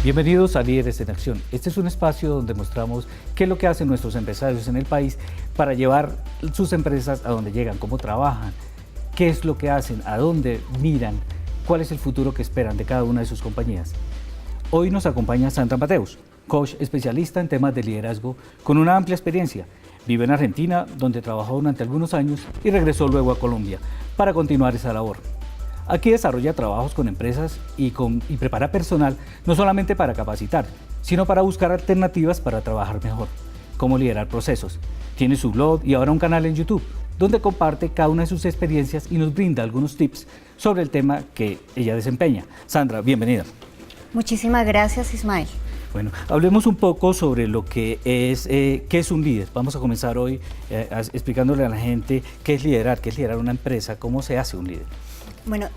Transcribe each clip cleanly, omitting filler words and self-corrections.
Bienvenidos a Líderes en Acción. Este es un espacio donde mostramos qué es lo que hacen nuestros empresarios en el país para llevar sus empresas a donde llegan, cómo trabajan, qué es lo que hacen, a dónde miran, cuál es el futuro que esperan de cada una de sus compañías. Hoy nos acompaña Sandra Mateus, coach especialista en temas de liderazgo con una amplia experiencia. Vive en Argentina, donde trabajó durante algunos años y regresó luego a Colombia para continuar esa labor. Aquí desarrolla trabajos con empresas y prepara personal no solamente para capacitar, sino para buscar alternativas para trabajar mejor, cómo liderar procesos. Tiene su blog y ahora un canal en YouTube, donde comparte cada una de sus experiencias y nos brinda algunos tips sobre el tema que ella desempeña. Sandra, bienvenida. Muchísimas gracias, Ismael. Bueno, hablemos un poco sobre lo que es, qué es un líder. Vamos a comenzar hoy explicándole a la gente qué es liderar una empresa, cómo se hace un líder. Bueno,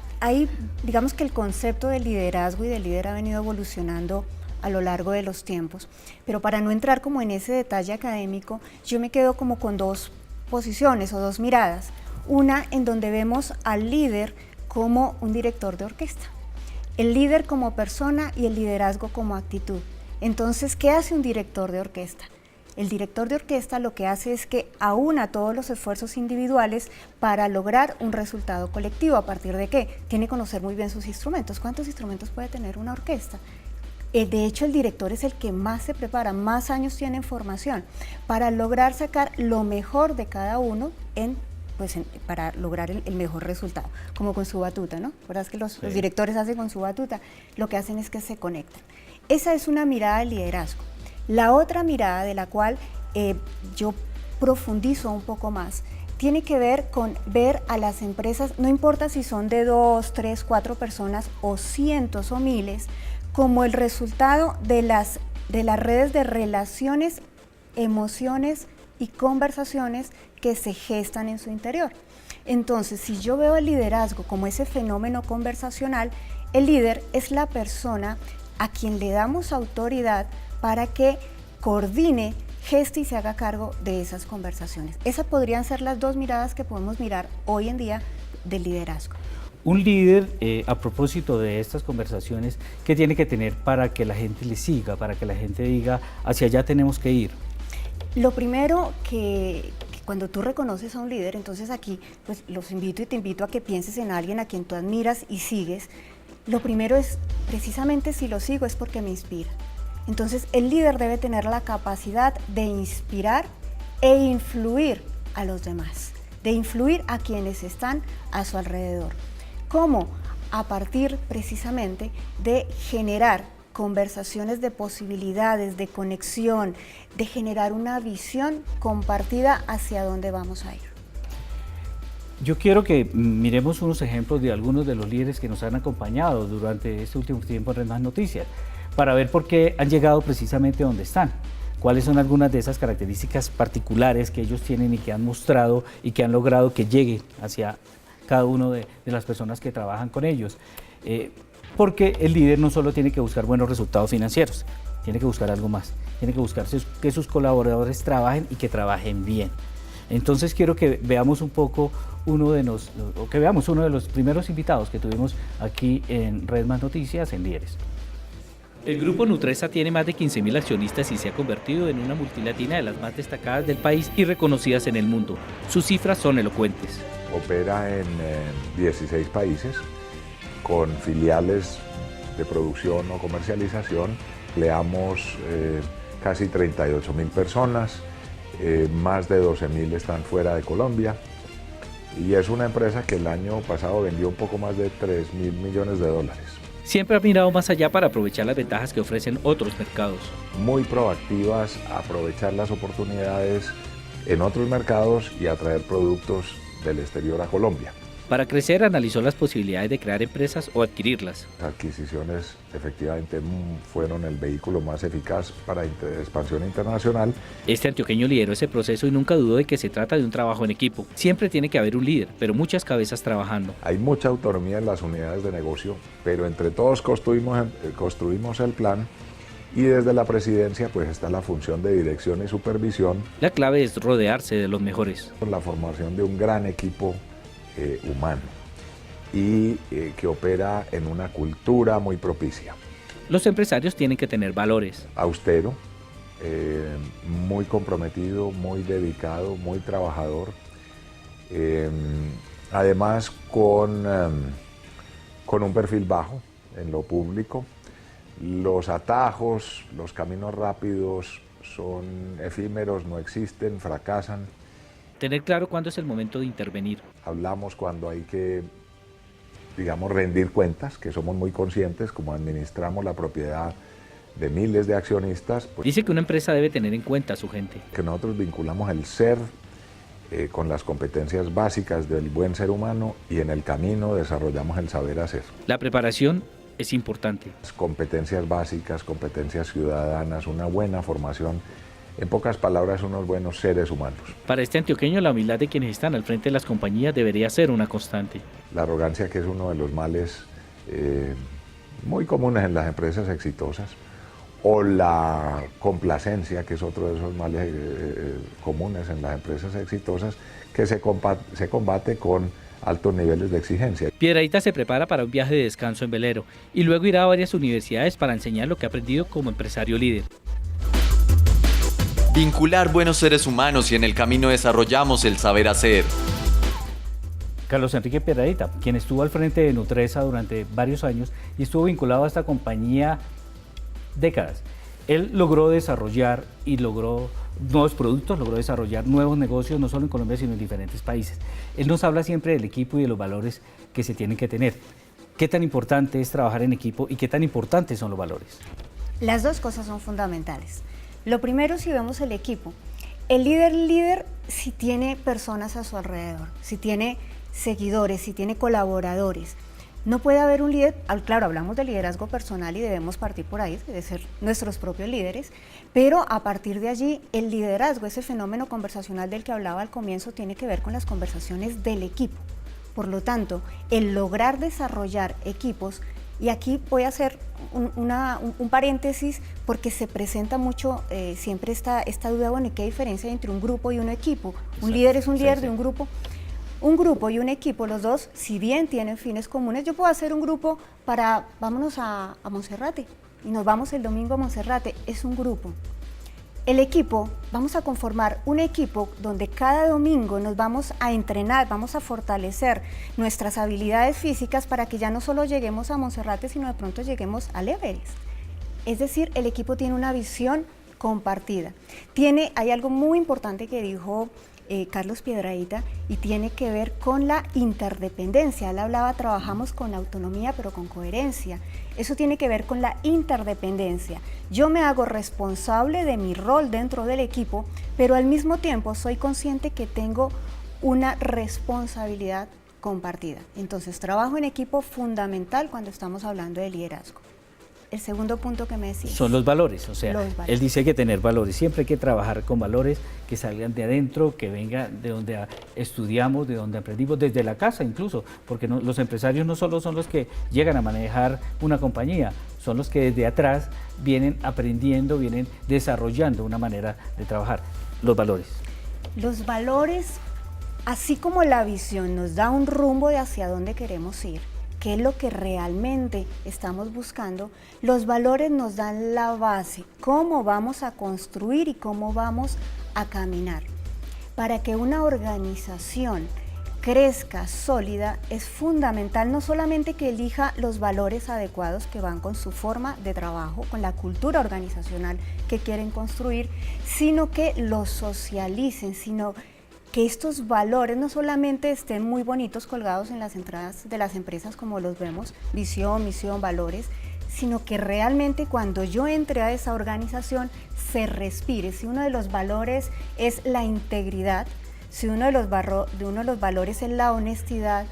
digamos que el concepto de liderazgo y de líder ha venido evolucionando a lo largo de los tiempos, pero para no entrar como en ese detalle académico, yo me quedo como con dos posiciones o dos miradas. Una en donde vemos al líder como un director de orquesta, el líder como persona y el liderazgo como actitud. Entonces, ¿qué hace un director de orquesta? El director de orquesta lo que hace es que aúna todos los esfuerzos individuales para lograr un resultado colectivo. ¿A partir de qué? Tiene que conocer muy bien sus instrumentos. ¿Cuántos instrumentos puede tener una orquesta? De hecho, el director es el que más se prepara, más años tiene en formación para lograr sacar lo mejor de cada uno para lograr el mejor resultado, como con su batuta, ¿no? ¿Verdad que los directores hacen con su batuta? Lo que hacen es que se conectan. Esa es una mirada de liderazgo. La otra mirada, de la cual yo profundizo un poco más, tiene que ver con ver a las empresas, no importa si son de 2, 3, 4 personas o cientos o miles, como el resultado de las redes de relaciones, emociones y conversaciones que se gestan en su interior. Entonces, si yo veo el liderazgo como ese fenómeno conversacional, el líder es la persona a quien le damos autoridad para que coordine, geste y se haga cargo de esas conversaciones. Esas podrían ser las dos miradas que podemos mirar hoy en día del liderazgo. Un líder, a propósito de estas conversaciones, ¿qué tiene que tener para que la gente le siga, para que la gente diga, hacia allá tenemos que ir? Lo primero que cuando tú reconoces a un líder, entonces aquí pues los invito y te invito a que pienses en alguien a quien tú admiras y sigues. Lo primero es, precisamente si lo sigo es porque me inspira. Entonces el líder debe tener la capacidad de inspirar e influir a los demás, de influir a quienes están a su alrededor. ¿Cómo? A partir precisamente de generar conversaciones de posibilidades, de conexión, de generar una visión compartida hacia dónde vamos a ir. Yo quiero que miremos unos ejemplos de algunos de los líderes que nos han acompañado durante este último tiempo en Red Más Noticias, para ver por qué han llegado precisamente donde están, cuáles son algunas de esas características particulares que ellos tienen y que han mostrado y que han logrado que llegue hacia cada uno de las personas que trabajan con ellos. Porque el líder no solo tiene que buscar buenos resultados financieros, tiene que buscar algo más, tiene que buscar que sus colaboradores trabajen y que trabajen bien. Entonces quiero que veamos un poco uno de los primeros invitados que tuvimos aquí en Red Más Noticias en Líderes. El grupo Nutresa tiene más de 15.000 accionistas y se ha convertido en una multilatina de las más destacadas del país y reconocidas en el mundo. Sus cifras son elocuentes. Opera en 16 países con filiales de producción o comercialización. Empleamos casi 38.000 personas, más de 12.000 están fuera de Colombia y es una empresa que el año pasado vendió un poco más de 3.000 millones de dólares. Siempre ha mirado más allá para aprovechar las ventajas que ofrecen otros mercados. Muy proactivas, aprovechar las oportunidades en otros mercados y atraer productos del exterior a Colombia. Para crecer, analizó las posibilidades de crear empresas o adquirirlas. Las adquisiciones efectivamente fueron el vehículo más eficaz para expansión internacional. Este antioqueño lideró ese proceso y nunca dudó de que se trata de un trabajo en equipo. Siempre tiene que haber un líder, pero muchas cabezas trabajando. Hay mucha autonomía en las unidades de negocio, pero entre todos construimos el plan. Y desde la presidencia pues está la función de dirección y supervisión. La clave es rodearse de los mejores. La formación de un gran equipo humano y que opera en una cultura muy propicia. los empresarios tienen que tener valores. Austero, muy comprometido, muy dedicado, muy trabajador. Además con un perfil bajo en lo público. Los atajos, los caminos rápidos son efímeros, no existen, fracasan. Tener claro cuándo es el momento de intervenir. Hablamos cuando hay que, digamos, rendir cuentas, que somos muy conscientes, como administramos la propiedad de miles de accionistas. Pues, dice que una empresa debe tener en cuenta a su gente. Que nosotros vinculamos el ser con las competencias básicas del buen ser humano y en el camino desarrollamos el saber hacer. La preparación es importante. Competencias básicas, competencias ciudadanas, una buena formación, en pocas palabras, unos buenos seres humanos. Para este antioqueño, la humildad de quienes están al frente de las compañías debería ser una constante. La arrogancia, que es uno de los males muy comunes en las empresas exitosas, o la complacencia, que es otro de esos males comunes en las empresas exitosas, que se combate con altos niveles de exigencia. Piedradita se prepara para un viaje de descanso en velero y luego irá a varias universidades para enseñar lo que ha aprendido como empresario líder. Vincular buenos seres humanos y en el camino desarrollamos el saber hacer. Carlos Enrique Piedradita, quien estuvo al frente de Nutresa durante varios años y estuvo vinculado a esta compañía décadas. Él logró desarrollar y logró nuevos productos, logró desarrollar nuevos negocios, no solo en Colombia, sino en diferentes países. Él nos habla siempre del equipo y de los valores que se tienen que tener. ¿Qué tan importante es trabajar en equipo y qué tan importantes son los valores? Las dos cosas son fundamentales. Lo primero, si vemos el equipo, el líder si tiene personas a su alrededor, si tiene seguidores, si tiene colaboradores. No puede haber un líder, claro, hablamos de liderazgo personal y debemos partir por ahí, de ser nuestros propios líderes, pero a partir de allí el liderazgo, ese fenómeno conversacional del que hablaba al comienzo, tiene que ver con las conversaciones del equipo. Por lo tanto, el lograr desarrollar equipos, y aquí voy a hacer un paréntesis porque se presenta mucho siempre esta duda, bueno, ¿y qué diferencia hay entre un grupo y un equipo? Un líder es un líder de un grupo. Un grupo y un equipo, los dos, si bien tienen fines comunes, yo puedo hacer un grupo para, vámonos a Monserrate, y nos vamos el domingo a Monserrate, es un grupo. El equipo, vamos a conformar un equipo donde cada domingo nos vamos a entrenar, vamos a fortalecer nuestras habilidades físicas para que ya no solo lleguemos a Monserrate, sino de pronto lleguemos al Everest. Es decir, el equipo tiene una visión compartida. Hay algo muy importante que dijo Carlos Piedradita, y tiene que ver con la interdependencia. Él hablaba, trabajamos con autonomía pero con coherencia. Eso tiene que ver con la interdependencia. Yo me hago responsable de mi rol dentro del equipo, pero al mismo tiempo soy consciente que tengo una responsabilidad compartida. Entonces, trabajo en equipo fundamental cuando estamos hablando de liderazgo. El segundo punto que me decía. Son los valores, o sea, él dice que tener valores, siempre hay que trabajar con valores que salgan de adentro, que vengan de donde estudiamos, de donde aprendimos, desde la casa incluso, porque los empresarios no solo son los que llegan a manejar una compañía, son los que desde atrás vienen aprendiendo, vienen desarrollando una manera de trabajar. Los valores. Los valores, así como la visión nos da un rumbo de hacia dónde queremos ir, qué es lo que realmente estamos buscando, los valores nos dan la base, cómo vamos a construir y cómo vamos a caminar. Para que una organización crezca sólida, es fundamental no solamente que elija los valores adecuados que van con su forma de trabajo, con la cultura organizacional que quieren construir, sino que los socialicen, sino que estos valores no solamente estén muy bonitos colgados en las entradas de las empresas como los vemos, visión, misión, valores, sino que realmente cuando yo entre a esa organización se respire. Si uno de los valores es la integridad, si uno de los valores es la honestidad,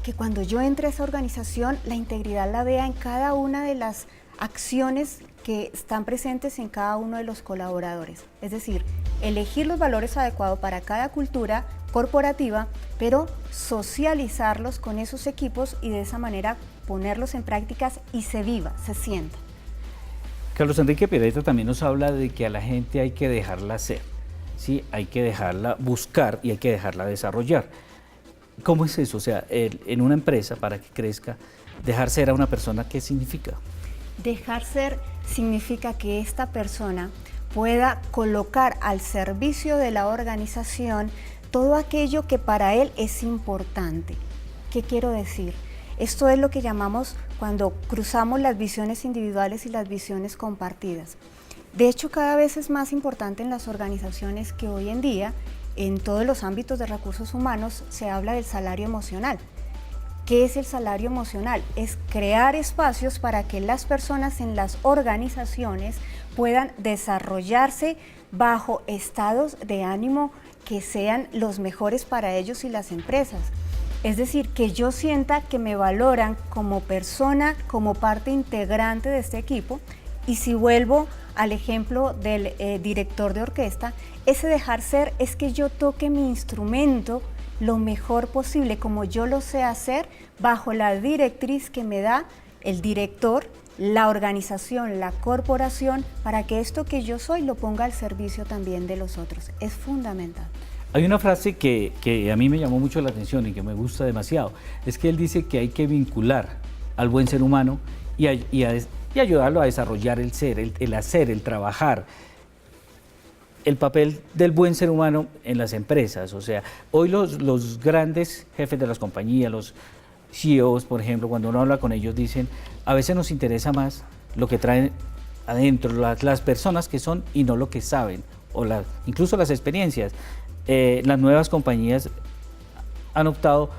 que cuando yo entre a esa organización la integridad la vea en cada una de las acciones que están presentes en cada uno de los colaboradores. Es decir, elegir los valores adecuados para cada cultura corporativa, pero socializarlos con esos equipos y de esa manera ponerlos en prácticas y se viva, se sienta. Carlos Enrique Piedradita también nos habla de que a la gente hay que dejarla ser, ¿sí? Hay que dejarla buscar y hay que dejarla desarrollar. ¿Cómo es eso? O sea, en una empresa, para que crezca, dejar ser a una persona, ¿qué significa? Dejar ser significa que esta persona pueda colocar al servicio de la organización todo aquello que para él es importante. ¿Qué quiero decir? Esto es lo que llamamos cuando cruzamos las visiones individuales y las visiones compartidas. De hecho, cada vez es más importante en las organizaciones que hoy en día, en todos los ámbitos de recursos humanos, se habla del salario emocional. ¿Qué es el salario emocional? Es crear espacios para que las personas en las organizaciones puedan desarrollarse bajo estados de ánimo que sean los mejores para ellos y las empresas. Es decir, que yo sienta que me valoran como persona, como parte integrante de este equipo. Y si vuelvo al ejemplo del director de orquesta, ese dejar ser es que yo toque mi instrumento lo mejor posible, como yo lo sé hacer, bajo la directriz que me da el director, la organización, la corporación, para que esto que yo soy lo ponga al servicio también de los otros. Es fundamental. Hay una frase que a mí me llamó mucho la atención y que me gusta demasiado. Es que él dice que hay que vincular al buen ser humano y ayudarlo a desarrollar el ser, el hacer, el trabajar. El papel del buen ser humano en las empresas. O sea, hoy los grandes jefes de las compañías, los CEOs, por ejemplo, cuando uno habla con ellos, dicen, a veces nos interesa más lo que traen adentro, las personas que son y no lo que saben, o incluso las experiencias. Las nuevas compañías han optado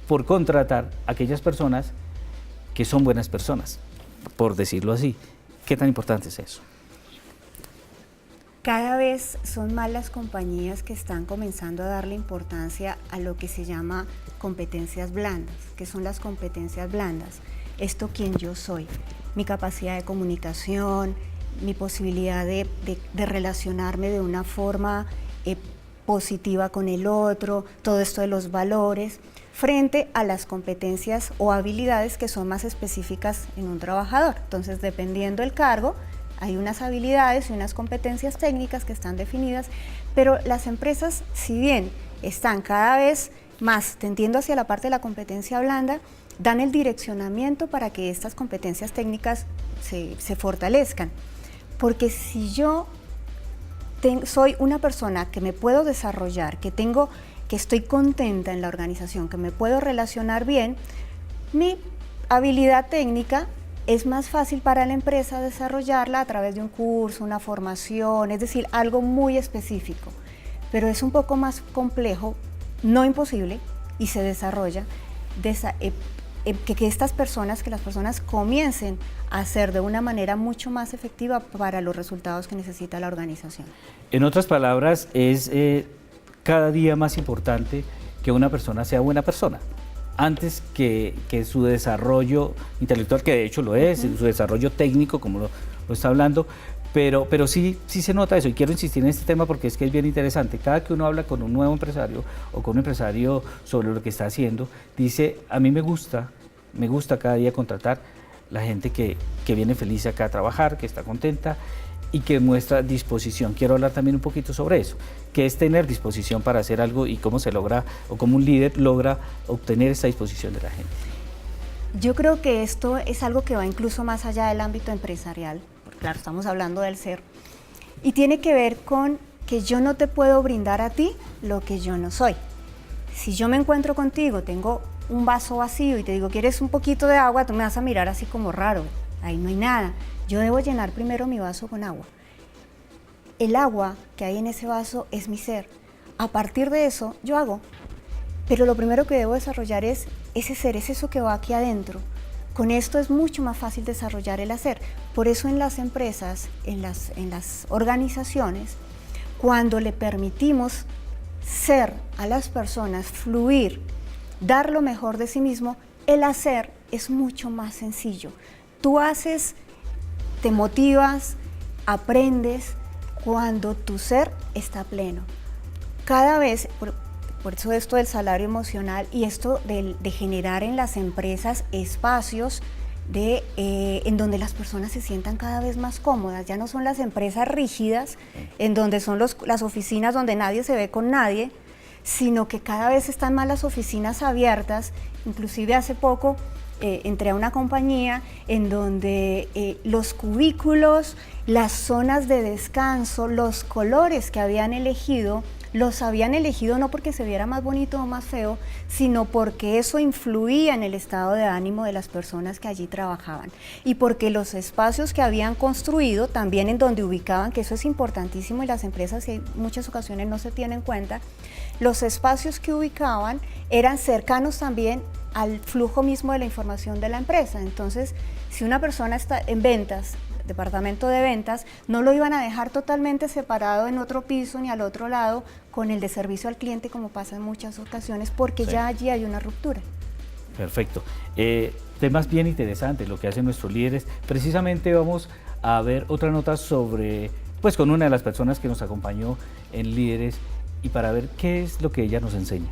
por contratar a aquellas personas que son buenas personas, por decirlo así. ¿Qué tan importante es eso? Cada vez son más las compañías que están comenzando a darle importancia a lo que se llama competencias blandas. ¿Qué son las competencias blandas? Esto quién yo soy, mi capacidad de comunicación, mi posibilidad de relacionarme de una forma positiva con el otro, todo esto de los valores, frente a las competencias o habilidades que son más específicas en un trabajador. Entonces, dependiendo del cargo, hay unas habilidades y unas competencias técnicas que están definidas, pero las empresas, si bien están cada vez más tendiendo hacia la parte de la competencia blanda, dan el direccionamiento para que estas competencias técnicas se fortalezcan. Porque si yo soy una persona que me puedo desarrollar, que estoy contenta en la organización, que me puedo relacionar bien, mi habilidad técnica es más fácil para la empresa desarrollarla a través de un curso, una formación, es decir, algo muy específico. Pero es un poco más complejo, no imposible, y se desarrolla que las personas comiencen a hacer de una manera mucho más efectiva para los resultados que necesita la organización. En otras palabras, es cada día más importante que una persona sea buena persona, antes que su desarrollo intelectual, que de hecho lo es, su desarrollo técnico, como lo está hablando, pero sí se nota eso, y quiero insistir en este tema porque es que es bien interesante. Cada que uno habla con un nuevo empresario o con un empresario sobre lo que está haciendo, dice, a mí me gusta cada día contratar la gente que viene feliz acá a trabajar, que está contenta y que muestra disposición. Quiero hablar también un poquito sobre eso, que es tener disposición para hacer algo y cómo se logra, o cómo un líder logra obtener esa disposición de la gente. Yo creo que esto es algo que va incluso más allá del ámbito empresarial, porque claro, estamos hablando del ser, y tiene que ver con que yo no te puedo brindar a ti lo que yo no soy. Si yo me encuentro contigo, tengo un vaso vacío y te digo, ¿quieres un poquito de agua? Tú me vas a mirar así como raro, ahí no hay nada. Yo debo llenar primero mi vaso con agua. El agua que hay en ese vaso es mi ser. A partir de eso, yo hago. Pero lo primero que debo desarrollar es ese ser, es eso que va aquí adentro. Con esto es mucho más fácil desarrollar el hacer. Por eso en las empresas, en las organizaciones, cuando le permitimos ser a las personas, fluir, dar lo mejor de sí mismo, el hacer es mucho más sencillo. Tú haces, te motivas, aprendes cuando tu ser está pleno. Cada vez, por eso esto del salario emocional y esto de generar en las empresas espacios en donde las personas se sientan cada vez más cómodas. Ya no son las empresas rígidas, en donde son las oficinas donde nadie se ve con nadie, sino que cada vez están más las oficinas abiertas. Inclusive hace poco entré a una compañía en donde los cubículos, las zonas de descanso, los colores que habían elegido, los habían elegido no porque se viera más bonito o más feo, sino porque eso influía en el estado de ánimo de las personas que allí trabajaban y porque los espacios que habían construido, también en donde ubicaban, que eso es importantísimo y las empresas en muchas ocasiones no se tienen en cuenta, los espacios que ubicaban eran cercanos también al flujo mismo de la información de la empresa. Entonces, si una persona está en ventas, departamento de ventas, no lo iban a dejar totalmente separado en otro piso ni al otro lado con el de servicio al cliente, como pasa en muchas ocasiones, porque ya allí hay una ruptura. Perfecto. Temas bien interesantes, lo que hacen nuestros líderes. Precisamente vamos a ver otra nota sobre, pues con una de las personas que nos acompañó en Líderes y para ver qué es lo que ella nos enseña.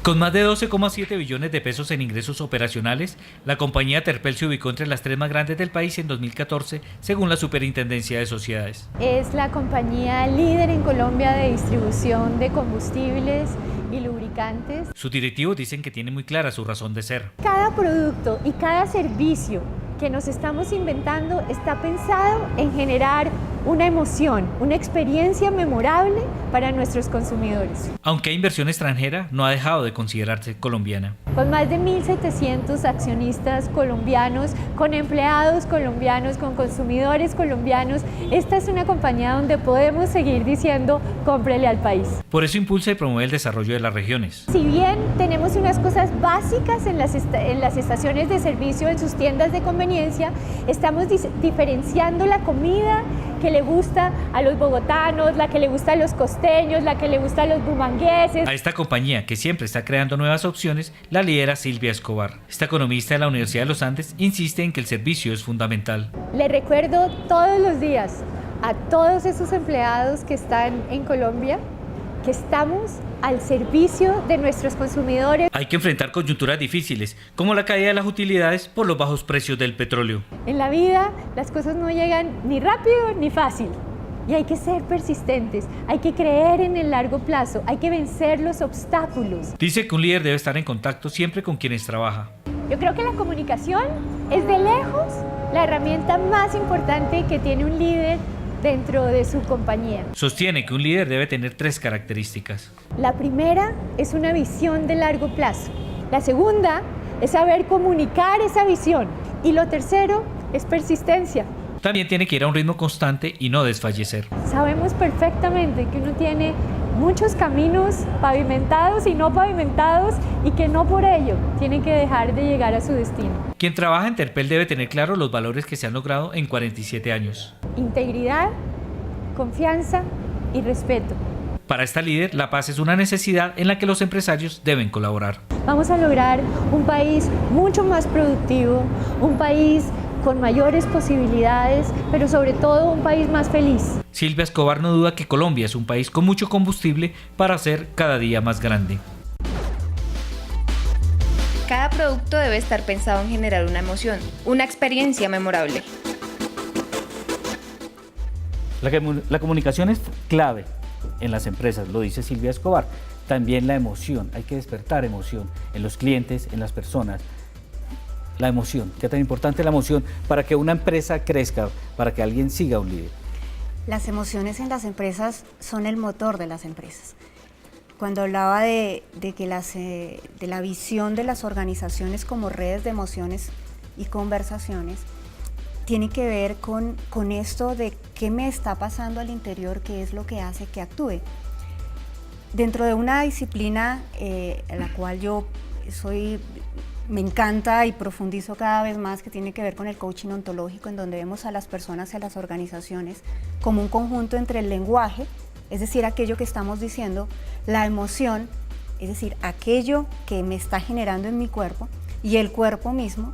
Con más de 12,7 billones de pesos en ingresos operacionales, la compañía Terpel se ubicó entre las 3 más grandes del país en 2014, según la Superintendencia de Sociedades. Es la compañía líder en Colombia de distribución de combustibles y lubricantes. Sus directivos dicen que tiene muy clara su razón de ser. Cada producto y cada servicio que nos estamos inventando está pensado en generar una emoción, una experiencia memorable para nuestros consumidores. Aunque hay inversión extranjera, no ha dejado de considerarse colombiana. Con más de 1.700 accionistas colombianos, con empleados colombianos, con consumidores colombianos, esta es una compañía donde podemos seguir diciendo cómprele al país. Por eso impulsa y promueve el desarrollo de las regiones. Si bien tenemos unas cosas básicas en las estaciones de servicio, en sus tiendas de conveniencia, estamos diferenciando la comida que le gusta a los bogotanos, la que le gusta a los costeños, la que le gusta a los bumangueses. A esta compañía, que siempre está creando nuevas opciones, la lidera Silvia Escobar. Esta economista de la Universidad de los Andes insiste en que el servicio es fundamental. Le recuerdo todos los días a todos esos empleados que están en Colombia que estamos al servicio de nuestros consumidores. Hay que enfrentar coyunturas difíciles, como la caída de las utilidades por los bajos precios del petróleo. En la vida las cosas no llegan ni rápido ni fácil y hay que ser persistentes, hay que creer en el largo plazo, hay que vencer los obstáculos. Dice que un líder debe estar en contacto siempre con quienes trabaja. Yo creo que la comunicación es de lejos la herramienta más importante que tiene un líder dentro de su compañía. Sostiene que un líder debe tener 3 características. La primera es una visión de largo plazo. La segunda es saber comunicar esa visión. Y lo tercero es persistencia. También tiene que ir a un ritmo constante y no desfallecer. Sabemos perfectamente que uno tiene muchos caminos pavimentados y no pavimentados y que no por ello tiene que dejar de llegar a su destino. Quien trabaja en Terpel debe tener claro los valores que se han logrado en 47 años. Integridad, confianza y respeto. Para esta líder, la paz es una necesidad en la que los empresarios deben colaborar. Vamos a lograr un país mucho más productivo, un país con mayores posibilidades, pero sobre todo un país más feliz. Silvia Escobar no duda que Colombia es un país con mucho combustible para ser cada día más grande. Cada producto debe estar pensado en generar una emoción, una experiencia memorable. La comunicación es clave en las empresas, lo dice Silvia Escobar. También la emoción, hay que despertar emoción en los clientes, en las personas. La emoción, qué tan importante la emoción para que una empresa crezca, para que alguien siga un líder. Las emociones en las empresas son el motor de las empresas. Cuando hablaba de la visión de las organizaciones como redes de emociones y conversaciones, tiene que ver con esto de qué me está pasando al interior, qué es lo que hace que actúe. Dentro de una disciplina en la cual me encanta y profundizo cada vez más, que tiene que ver con el coaching ontológico, en donde vemos a las personas y a las organizaciones como un conjunto entre el lenguaje, es decir, aquello que estamos diciendo, la emoción, es decir, aquello que me está generando en mi cuerpo, y el cuerpo mismo.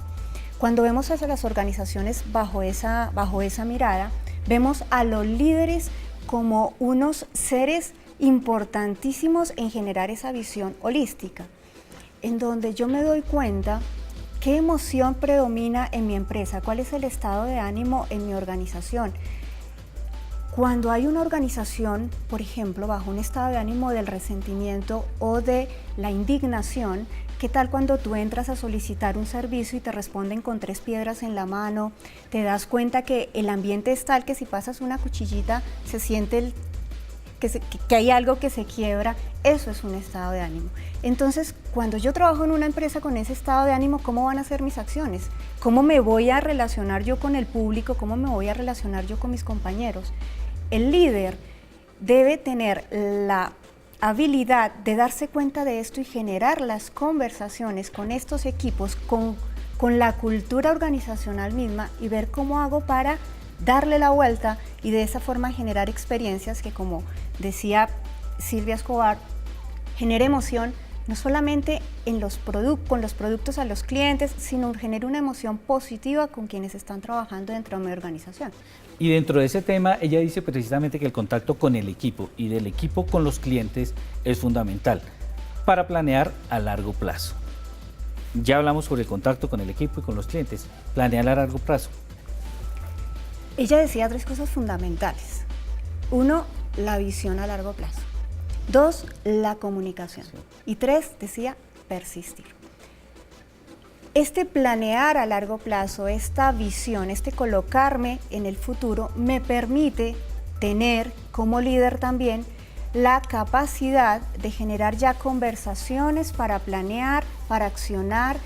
Cuando vemos a las organizaciones bajo esa mirada, vemos a los líderes como unos seres importantísimos en generar esa visión holística, en donde yo me doy cuenta qué emoción predomina en mi empresa, cuál es el estado de ánimo en mi organización. Cuando hay una organización, por ejemplo, bajo un estado de ánimo del resentimiento o de la indignación, ¿Qué tal cuando tú entras a solicitar un servicio y te responden con 3 piedras en la mano? Te das cuenta que el ambiente es tal que si pasas una cuchillita se siente que hay algo que se quiebra. Eso es un estado de ánimo. Entonces, cuando yo trabajo en una empresa con ese estado de ánimo, ¿cómo van a ser mis acciones? ¿Cómo me voy a relacionar yo con el público? ¿Cómo me voy a relacionar yo con mis compañeros? El líder debe tener la habilidad de darse cuenta de esto y generar las conversaciones con estos equipos, con la cultura organizacional misma, y ver cómo hago para darle la vuelta y de esa forma generar experiencias que, como decía Silvia Escobar, genere emoción no solamente con los productos a los clientes, sino genere una emoción positiva con quienes están trabajando dentro de mi organización. Y dentro de ese tema, ella dice precisamente que el contacto con el equipo y del equipo con los clientes es fundamental para planear a largo plazo. Ya hablamos sobre el contacto con el equipo y con los clientes, planear a largo plazo. Ella decía 3 cosas fundamentales. 1, la visión a largo plazo. 2, la comunicación. Y 3, decía, persistir. Este planear a largo plazo, esta visión, este colocarme en el futuro, me permite tener como líder también la capacidad de generar ya conversaciones para planear, para accionar,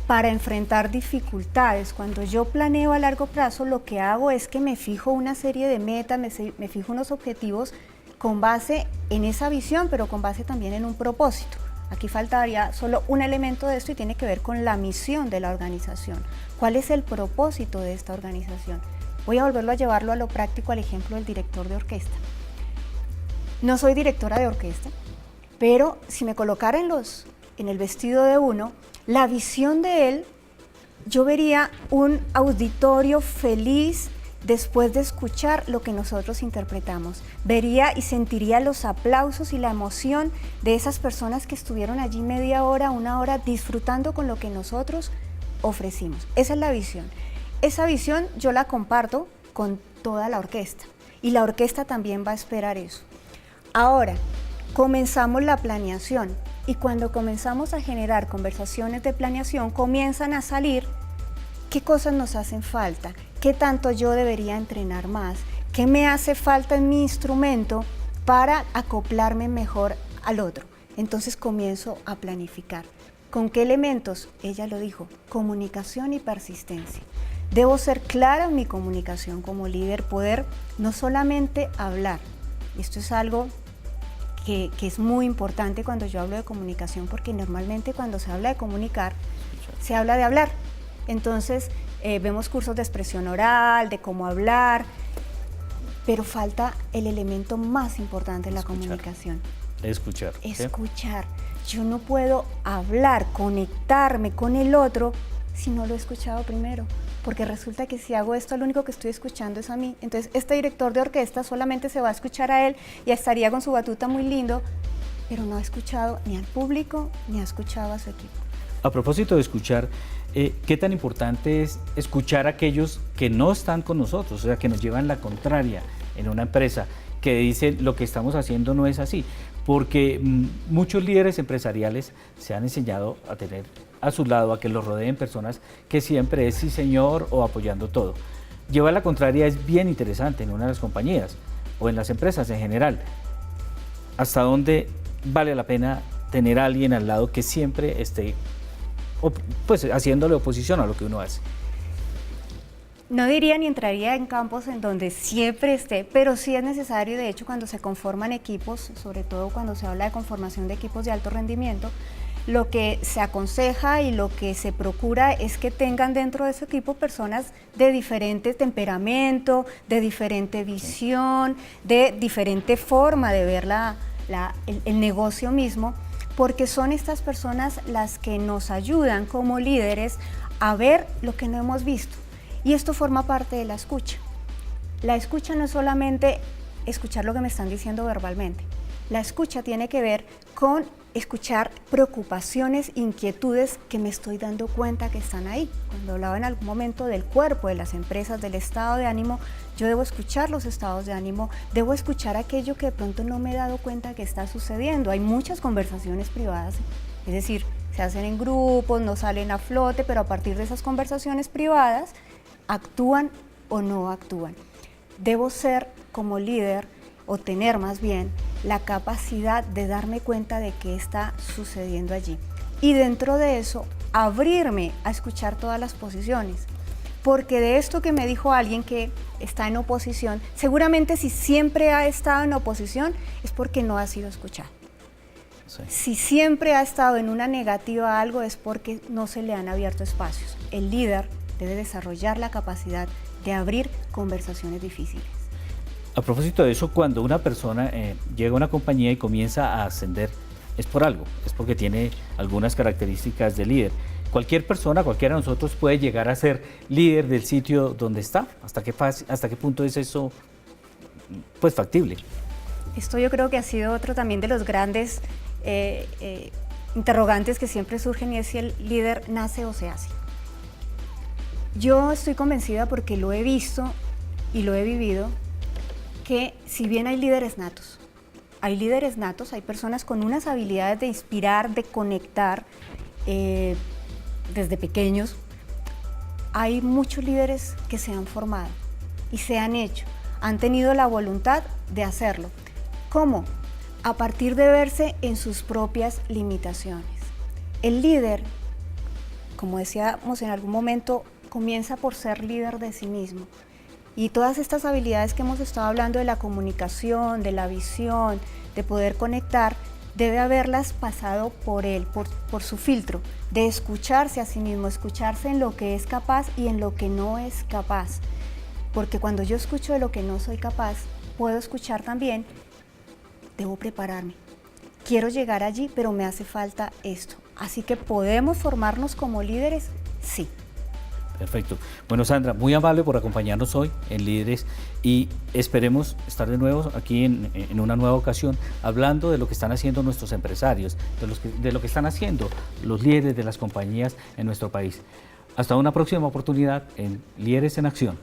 para enfrentar dificultades. Cuando yo planeo a largo plazo, lo que hago es que me fijo una serie de metas, me fijo unos objetivos con base en esa visión, pero con base también en un propósito. Aquí faltaría solo un elemento de esto y tiene que ver con la misión de la organización. ¿Cuál es el propósito de esta organización? Voy a volverlo a llevarlo a lo práctico, al ejemplo del director de orquesta. No soy directora de orquesta, pero si me colocara en el vestido de uno, la visión de él, yo vería un auditorio feliz después de escuchar lo que nosotros interpretamos. Vería y sentiría los aplausos y la emoción de esas personas que estuvieron allí media hora, 1 hora, disfrutando con lo que nosotros ofrecimos. Esa es la visión. Esa visión yo la comparto con toda la orquesta y la orquesta también va a esperar eso. Ahora, comenzamos la planeación y cuando comenzamos a generar conversaciones de planeación, comienzan a salir qué cosas nos hacen falta, qué tanto yo debería entrenar más, qué me hace falta en mi instrumento para acoplarme mejor al otro. Entonces comienzo a planificar. ¿Con qué elementos? Ella lo dijo, comunicación y persistencia. Debo ser clara en mi comunicación como líder, poder no solamente hablar. Esto es algo que es muy importante cuando yo hablo de comunicación, porque normalmente cuando se habla de comunicar, se habla de hablar. Entonces, vemos cursos de expresión oral, de cómo hablar, pero falta el elemento más importante en la comunicación. Escuchar. Escuchar. Yo no puedo hablar, conectarme con el otro si no lo he escuchado primero, porque resulta que si hago esto, lo único que estoy escuchando es a mí. Entonces, este director de orquesta solamente se va a escuchar a él y estaría con su batuta muy lindo, pero no ha escuchado ni al público, ni ha escuchado a su equipo. A propósito de escuchar, ¿qué tan importante es escuchar a aquellos que no están con nosotros, o sea, que nos llevan la contraria en una empresa, que dicen lo que estamos haciendo no es así? Porque muchos líderes empresariales se han enseñado a tener a su lado, a que los rodeen personas que siempre es sí señor o apoyando todo. Llevar la contraria es bien interesante en una de las compañías o en las empresas en general. ¿Hasta dónde vale la pena tener a alguien al lado que siempre esté pues haciéndole oposición a lo que uno hace? No diría ni entraría en campos en donde siempre esté, pero sí es necesario, de hecho, cuando se conforman equipos, sobre todo cuando se habla de conformación de equipos de alto rendimiento, lo que se aconseja y lo que se procura es que tengan dentro de su equipo personas de diferente temperamento, de diferente visión, de diferente forma de ver el negocio mismo, porque son estas personas las que nos ayudan como líderes a ver lo que no hemos visto. Y esto forma parte de la escucha. La escucha no es solamente escuchar lo que me están diciendo verbalmente. La escucha tiene que ver con escuchar preocupaciones, inquietudes que me estoy dando cuenta que están ahí. Cuando hablaba en algún momento del cuerpo, de las empresas, del estado de ánimo, yo debo escuchar los estados de ánimo, debo escuchar aquello que de pronto no me he dado cuenta que está sucediendo. Hay muchas conversaciones privadas, es decir, se hacen en grupos, no salen a flote, pero a partir de esas conversaciones privadas, actúan o no actúan. Debo ser como líder, o tener más bien, la capacidad de darme cuenta de qué está sucediendo allí. Y dentro de eso, abrirme a escuchar todas las posiciones. Porque de esto que me dijo alguien que está en oposición, seguramente si siempre ha estado en oposición es porque no ha sido escuchado. Sí. Si siempre ha estado en una negativa a algo es porque no se le han abierto espacios. El líder debe desarrollar la capacidad de abrir conversaciones difíciles. A propósito de eso, cuando una persona llega a una compañía y comienza a ascender, es por algo, es porque tiene algunas características de líder. Cualquier persona, cualquiera de nosotros puede llegar a ser líder del sitio donde está. ¿Hasta qué punto es eso pues factible? Esto yo creo que ha sido otro también de los grandes interrogantes que siempre surgen, y es si el líder nace o se hace. Yo estoy convencida, porque lo he visto y lo he vivido, que si bien hay líderes natos, hay personas con unas habilidades de inspirar, de conectar desde pequeños. Hay muchos líderes que se han formado y se han hecho, han tenido la voluntad de hacerlo. ¿Cómo? A partir de verse en sus propias limitaciones. El líder, como decíamos en algún momento, comienza por ser líder de sí mismo. Y todas estas habilidades que hemos estado hablando, de la comunicación, de la visión, de poder conectar, debe haberlas pasado por él, por su filtro, de escucharse a sí mismo, escucharse en lo que es capaz y en lo que no es capaz. Porque cuando yo escucho de lo que no soy capaz, puedo escuchar también, debo prepararme. Quiero llegar allí, pero me hace falta esto. Así que, ¿podemos formarnos como líderes? Sí. Perfecto. Bueno, Sandra, muy amable por acompañarnos hoy en Líderes, y esperemos estar de nuevo aquí en una nueva ocasión hablando de lo que están haciendo nuestros empresarios, de lo que están haciendo los líderes de las compañías en nuestro país. Hasta una próxima oportunidad en Líderes en Acción.